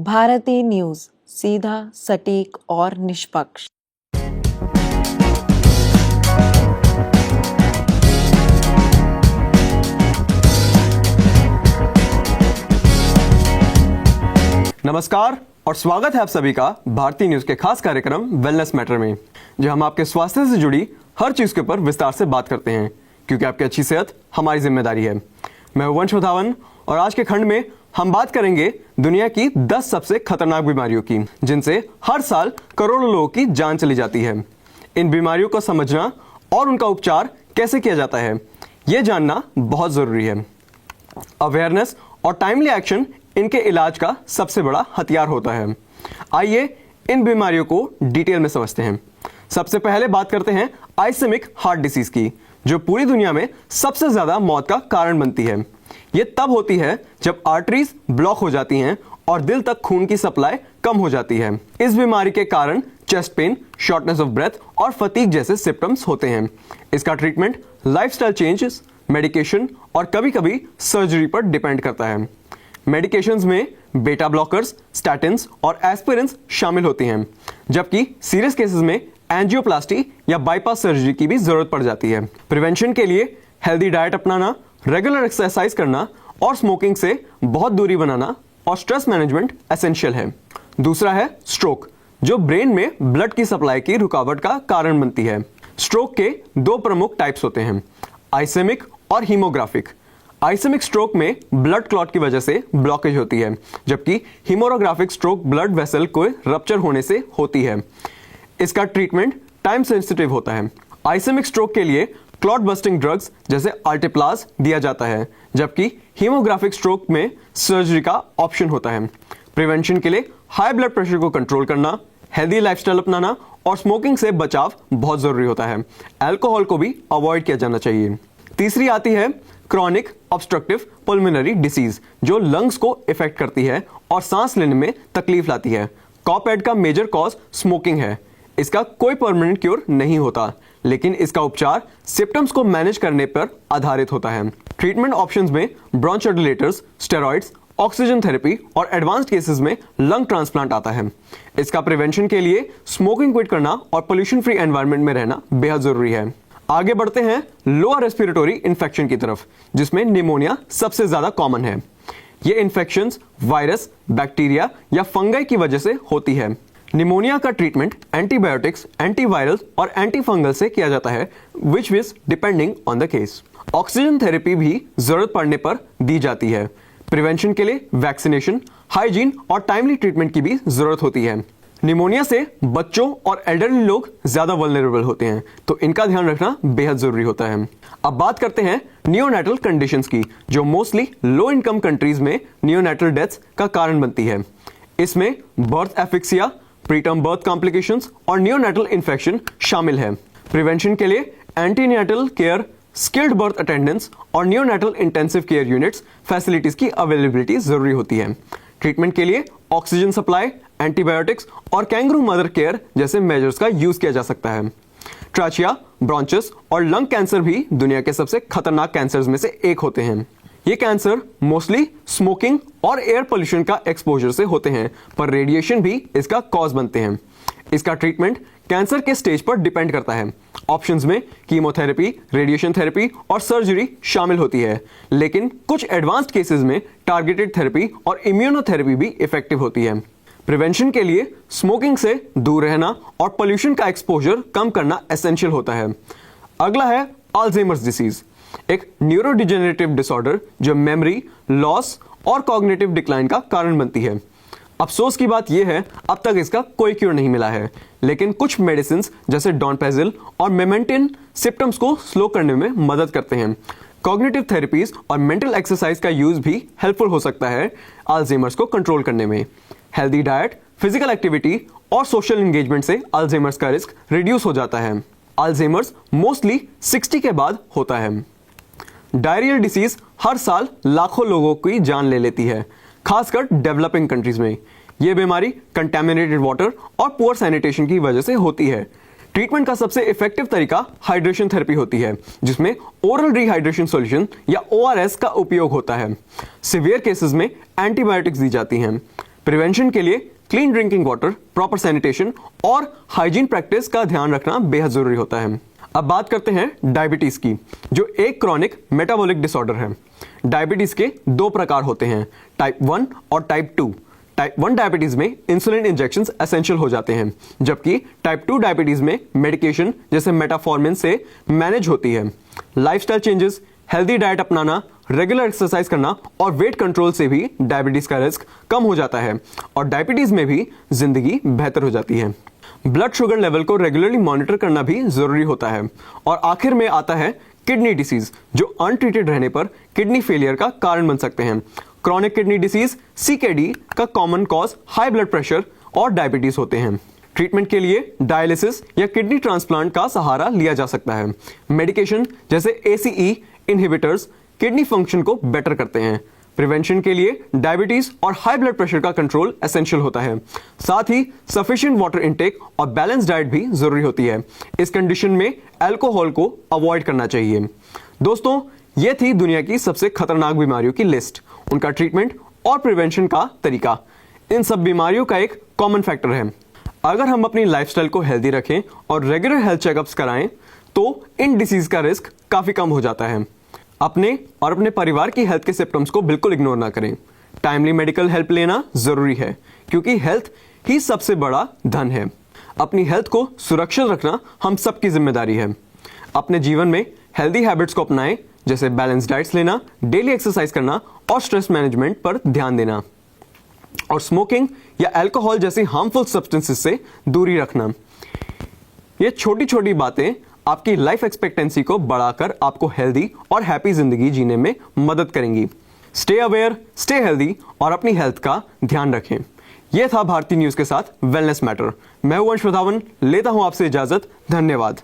Bharti news, सीधा, सटीक और निष्पक्ष। नमस्कार और स्वागत है आप सभी का भारती न्यूज के खास कार्यक्रम वेलनेस मैटर में, जहां हम आपके स्वास्थ्य से जुड़ी हर चीज के ऊपर विस्तार से बात करते हैं, क्योंकि आपकी अच्छी सेहत हमारी जिम्मेदारी है। मैं वंश वधावन और आज के खंड में हम बात करेंगे दुनिया की 10 सबसे खतरनाक बीमारियों की, जिनसे हर साल करोड़ों लोगों की जान चली जाती है। इन बीमारियों को समझना और उनका उपचार कैसे किया जाता है, ये जानना बहुत जरूरी है। अवेयरनेस और टाइमली एक्शन इनके इलाज का सबसे बड़ा हथियार होता है। आइए इन बीमारियों को डिटेल में समझते हैं। सबसे पहले बात करते हैं आइसेमिक हार्ट डिसीज की, जो पूरी दुनिया में सबसे ज्यादा मौत का कारण बनती है। ये तब होती है जब आर्टरीज ब्लॉक हो जाती हैं और दिल तक खून की सप्लाई कम हो जाती है। इस बीमारी के कारण chest pain, shortness of breath और फटीग जैसे सिम्टम्स होते हैं। इसका ट्रीटमेंट लाइफस्टाइल चेंजेस, मेडिकेशन और कभी-कभी सर्जरी पर डिपेंड करता है। मेडिकेशंस में बेटा ब्लॉकर्स, स्टैटिन्स और एस्पिरिन्स शामिल होती हैं, जबकि सीरियस केसेस में एंजियोप्लास्टी या बाईपास सर्जरी की भी जरूरत पड़ जाती है। प्रिवेंशन के लिए हेल्दी डाइट अपनाना, रेगुलर एक्सरसाइज करना और स्मोकिंग से बहुत दूरी बनाना और स्ट्रेस मैनेजमेंट एसेंशियल है। दूसरा है स्ट्रोक, जो ब्रेन में ब्लड की सप्लाई की रुकावट का कारण बनती है। स्ट्रोक के दो प्रमुख टाइप्स होते हैं, आइसेमिक और हीमोग्राफिक। आइसेमिक स्ट्रोक में ब्लड क्लॉट की वजह से ब्लॉकेज होती है, जबकि हीमोग्राफिक स्ट्रोक ब्लड वेसल को रप्चर होने से होती है। इसका ट्रीटमेंट टाइम सेंसिटिव होता है। आइसेमिक स्ट्रोक के लिए क्लॉट बस्टिंग ड्रग्स जैसे अल्टेप्लाज दिया जाता है, जबकि हीमोग्राफिक स्ट्रोक में सर्जरी का ऑप्शन होता है। प्रिवेंशन के लिए हाई ब्लड प्रेशर को कंट्रोल करना, हेल्दी लाइफस्टाइल अपनाना और स्मोकिंग से बचाव बहुत जरूरी होता है। अल्कोहल को भी अवॉइड किया जाना चाहिए। तीसरी आती है क्रॉनिक ऑब्स्ट्रक्टिव पल्मोनरी डिसीज, जो लंग्स को इफेक्ट करती है और सांस लेने में तकलीफ लाती है। कॉपएड का मेजर कॉज स्मोकिंग है। इसका कोई परमानेंट क्योर नहीं होता, लेकिन इसका उपचार सिम्टम्स को मैनेज करने पर आधारित होता है। ट्रीटमेंट ऑप्शंस में ब्रोंचोडिलेटर्स, स्टेरॉइड्स, ऑक्सीजन थेरेपी और एडवांस्ड केसेस में लंग ट्रांसप्लांट आता है। इसका प्रिवेंशन के लिए स्मोकिंग क्विट करना और पोल्यूशन फ्री एनवायरनमेंट में रहना बेहद जरूरी है। आगे बढ़ते हैं लोअर रेस्पिरेटरी इन्फेक्शन की तरफ, जिसमें निमोनिया सबसे ज्यादा कॉमन है। ये इन्फेक्शंस वायरस, बैक्टीरिया या फंगाई की वजह से होती है। निमोनिया का ट्रीटमेंट एंटीबायोटिक्स, एंटीवायरल और एंटीफंगल से किया जाता है, which is depending on the case. Oxygen therapy भी जरूरत पड़ने पर दी जाती है। प्रिवेंशन के लिए वैक्सीनेशन, हाइजीन और टाइमली ट्रीटमेंट की भी जरूरत होती है। निमोनिया से बच्चों और एल्डरली लोग ज्यादा वल्नरेबल होते हैं, तो इनका ध्यान रखना बेहद जरूरी होता है। अब बात करते हैं नियोनेटल कंडीशंस की, जो मोस्टली लो इनकम कंट्रीज में नियोनेटल डेथ्स का कारण बनती है। इसमें birth asphyxia, preterm birth complications और नियोनेटल इन्फेक्शन शामिल है। प्रिवेंशन के लिए antenatal care, skilled birth attendance और neonatal intensive care units facilities की अवेलेबिलिटी जरूरी होती है। ट्रीटमेंट के लिए ऑक्सीजन सप्लाई, एंटीबायोटिक्स और कैंगरू मदर केयर जैसे मेजर्स का यूज किया जा सकता है। ट्राचिया, ब्रोंचस और लंग कैंसर भी दुनिया के सबसे खतरनाक कैंसर्स में से एक होते हैं। ये कैंसर मोस्टली स्मोकिंग और एयर पोल्यूशन का एक्सपोजर से होते हैं, पर रेडिएशन भी इसका कॉज बनते हैं। इसका ट्रीटमेंट कैंसर के स्टेज पर डिपेंड करता है। ऑप्शंस में कीमोथेरेपी, रेडिएशन थेरेपी और सर्जरी शामिल होती है, लेकिन कुछ एडवांस्ड केसेस में टारगेटेड थेरेपी और इम्यूनोथेरेपी भी इफेक्टिव होती है। प्रिवेंशन के लिए स्मोकिंग से दूर रहना और पोल्यूशन का एक्सपोजर कम करना एसेंशियल होता है। अगला है अल्जाइमर्स डिसीज, एक न्यूरोडिजेनरेटिव डिसऑर्डर जो मेमोरी लॉस और कॉग्निटिव डिक्लाइन का कारण बनती है। अफसोस की बात यह है, अब तक इसका कोई क्योर नहीं मिला है, लेकिन कुछ मेडिसिन जैसे डोनपेजिल और मेमेंटिन सिम्टम्स को स्लो करने में मदद करते हैं। कॉग्निटिव थेरेपीज और मेंटल एक्सरसाइज का यूज भी हेल्पफुल हो सकता है अल्जाइमर्स को कंट्रोल करने में। हेल्दी डाइट, फिजिकल एक्टिविटी और सोशल एंगेजमेंट से अल्जाइमर्स का रिस्क रिड्यूस हो जाता है। अल्जाइमर्स मोस्टली 60 के बाद होता है। डायरियल डिसीज हर साल लाखों लोगों की जान ले लेती है, खासकर डेवलपिंग कंट्रीज में। यह बीमारी कंटेमिनेटेड वाटर और पुअर सैनिटेशन की वजह से होती है। ट्रीटमेंट का सबसे इफेक्टिव तरीका हाइड्रेशन थेरेपी होती है, जिसमें ओरल रिहाइड्रेशन सॉल्यूशन या ORS का उपयोग होता है। सिवियर केसेस में एंटीबायोटिक्स दी जाती हैं। प्रिवेंशन के लिए clean drinking water, proper sanitation और हाइजीन प्रैक्टिस का ध्यान रखना बेहद जरूरी होता है। अब बात करते हैं डायबिटीज की, जो एक क्रॉनिक मेटाबॉलिक डिसऑर्डर है। डायबिटीज के दो प्रकार होते हैं, टाइप 1 और टाइप 2। टाइप 1 डायबिटीज में इंसुलिन इंजेक्शंस एसेंशियल हो जाते हैं, जबकि टाइप 2 डायबिटीज में मेडिकेशन जैसे मेटाफॉर्मिन से मैनेज होती है। लाइफस्टाइल चेंजेस, हेल्दी डाइट अपनाना, रेगुलर एक्सरसाइज करना और वेट कंट्रोल से भी डायबिटीज का रिस्क कम हो जाता है और डायबिटीज में भी जिंदगी बेहतर हो जाती है। ब्लड शुगर लेवल को रेगुलरली मॉनिटर करना भी जरूरी होता है। और आखिर में आता है किडनी डिसीज, जो अनट्रीटेड रहने पर किडनी फेलियर का कारण बन सकते हैं। क्रॉनिक किडनी डिसीज CKD का common cause high blood pressure और डायबिटीज होते हैं। ट्रीटमेंट के लिए डायलिसिस या किडनी ट्रांसप्लांट का सहारा लिया जा सकता है। मेडिकेशन जैसे ACE इनहिबिटर्स किडनी फंक्शन को बेटर करते हैं। प्रिवेंशन के लिए डायबिटीज और हाई ब्लड प्रेशर का कंट्रोल एसेंशियल होता है। साथ ही सफिशिएंट वाटर इनटेक और बैलेंस डाइट भी जरूरी होती है। इस कंडीशन में अल्कोहल को अवॉइड करना चाहिए। दोस्तों, ये थी दुनिया की सबसे खतरनाक बीमारियों की लिस्ट, उनका ट्रीटमेंट और प्रिवेंशन का तरीका। इन सब बीमारियों का एक कॉमन फैक्टर है, अगर हम अपनी लाइफस्टाइल को हेल्दी रखें और रेगुलर हेल्थ चेकअप्स कराएं तो इन डिसीज का रिस्क काफी कम हो जाता है। अपने और अपने परिवार की हेल्थ के सिम्टम्स को बिल्कुल इग्नोर ना करें। टाइमली मेडिकल हेल्प लेना जरूरी है, क्योंकि हेल्थ ही सबसे बड़ा धन है। अपनी हेल्थ को सुरक्षित रखना हम सबकी जिम्मेदारी है। अपने जीवन में हेल्दी हैबिट्स को अपनाएं, जैसे बैलेंस डाइट्स लेना, डेली एक्सरसाइज करना और स्ट्रेस मैनेजमेंट पर ध्यान देना, और स्मोकिंग या अल्कोहल जैसी हार्मफुल सब्सटेंसेस से दूरी रखना। ये छोटी छोटी बातें आपकी लाइफ एक्सपेक्टेंसी को बढ़ाकर आपको हेल्दी और हैप्पी जिंदगी जीने में मदद करेंगी। स्टे अवेयर, स्टे हेल्दी और अपनी हेल्थ का ध्यान रखें। यह था भारतीय न्यूज के साथ वेलनेस मैटर। मैं हूं वंश प्रधावन, लेता हूं आपसे इजाजत। धन्यवाद।